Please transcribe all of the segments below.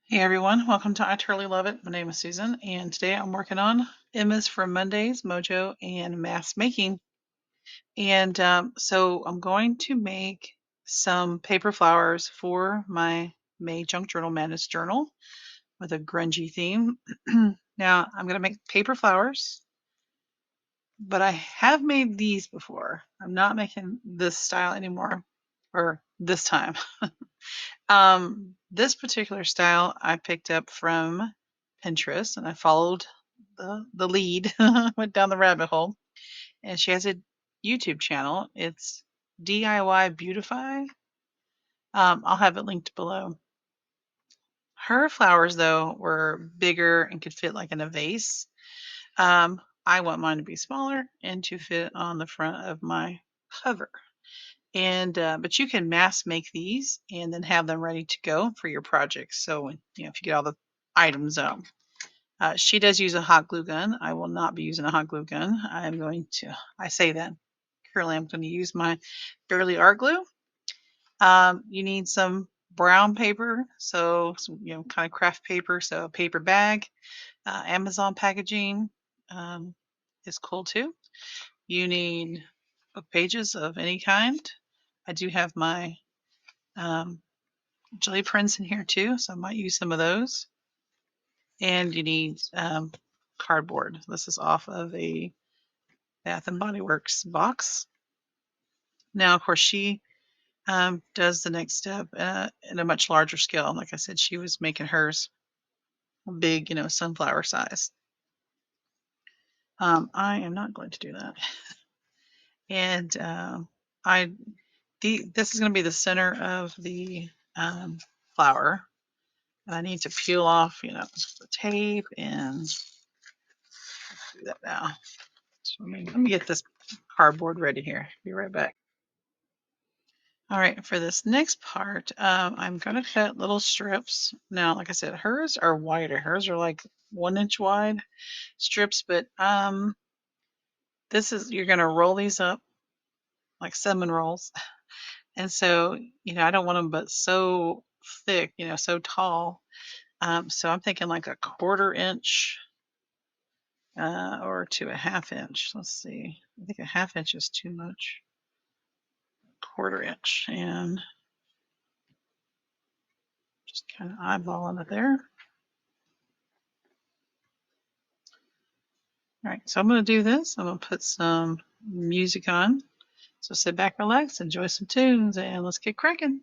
Hey everyone, welcome to I Totally Love It. My name is Susan, and today I'm working on Emma's from Mondays, Mojo, and Mass Making. And so I'm going to make some paper flowers for my May Junk Journal Madness journal with a grungy theme. Now I'm going to make paper flowers, but I have made these before. I'm not making this style anymore, or this time. This particular style I picked up from Pinterest, and I followed the lead, went down the rabbit hole, and she has a YouTube channel. It's DIY Beautify. I'll have it linked below. Her flowers, though, were bigger and could fit like in a vase. I want mine to be smaller and to fit on the front of my cover. And but you can mass make these and then have them ready to go for your projects. So if you get all the items out. She does use a hot glue gun. I will not be using a hot glue gun. I'm going to, I say that. Currently, I'm going to use my Bearly Art Glue. You need some brown paper, so some, kind of craft paper. So a paper bag, Amazon packaging is cool too. You need book pages of any kind. I do have my jelly prints in here too, so I might use some of those. And you need cardboard. This is off of a Bath and Body Works box. Now, of course, she does the next step in a much larger scale. Like I said, she was making hers big, sunflower size. I am not going to do that. And this is going to be the center of the flower. And I need to peel off, the tape and do that now. So let me get this cardboard ready here. Be right back. All right, for this next part, I'm going to cut little strips. Now, like I said, hers are wider. Hers are like 1-inch wide strips, but you're going to roll these up like cinnamon rolls. And so, I don't want them but so thick, so tall. So I'm thinking like a 1/4 inch or to a 1/2 inch. Let's see. I think a 1/2 inch is too much. 1/4 inch, and just kind of eyeballing it there. All right, so I'm going to do this. I'm going to put some music on. So sit back, relax, enjoy some tunes, and let's get cracking.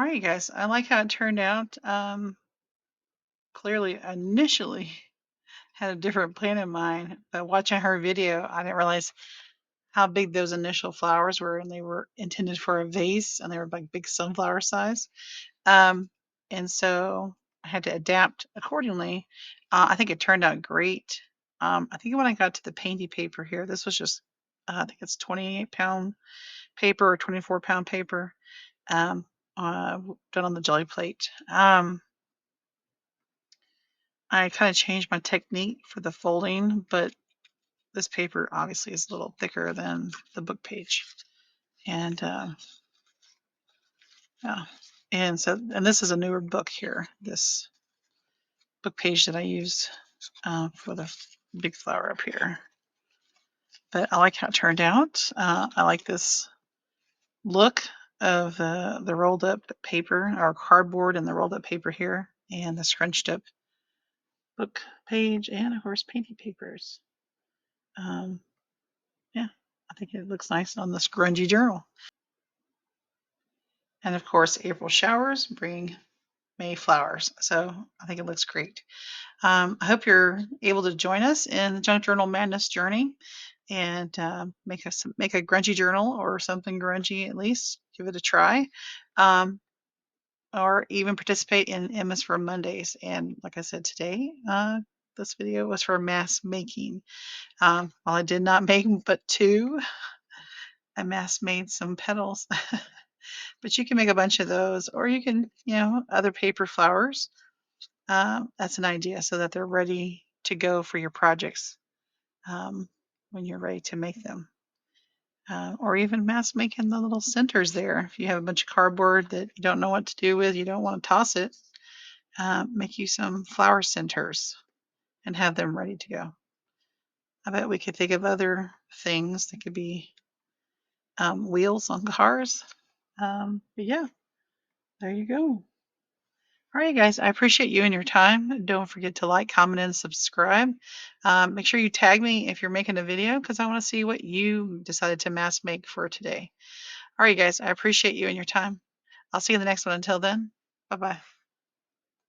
All right, guys, I like how it turned out. Clearly, initially had a different plan in mind, but watching her video, I didn't realize how big those initial flowers were, and they were intended for a vase, and they were like big sunflower size. Um, and so I had to adapt accordingly. I think it turned out great. I think when I got to the painty paper here, this was just, I think it's 28-pound paper or 24-pound paper, um, done on the jelly plate. I kind of changed my technique for the folding, but this paper obviously is a little thicker than the book page. And yeah, and this is a newer book here, this book page that I used for the big flower up here. But I like how it turned out. I like this look of the rolled up paper or cardboard and the rolled up paper here and the scrunched up book page and of course painting papers. Yeah, I think it looks nice on this grungy journal. And of course, April showers bring May flowers. So I think it looks great. I hope you're able to join us in the Junk Journal Madness journey and make a grungy journal or something grungy at least. Give it a try. Or even participate in Emma's for Mondays. And like I said today, this video was for mass making. While I did not make but 2, I mass made some petals. But you can make a bunch of those, or you can, other paper flowers. That's an idea so that they're ready to go for your projects when you're ready to make them. Or even mass making the little centers there. If you have a bunch of cardboard that you don't know what to do with, you don't want to toss it, make you some flower centers and have them ready to go. I bet we could think of other things that could be wheels on cars. But yeah, there you go. All right, guys, I appreciate you and your time. Don't forget to like, comment, and subscribe. Make sure you tag me if you're making a video because I want to see what you decided to mass make for today. All right, guys, I appreciate you and your time. I'll see you in the next one. Until then, bye-bye.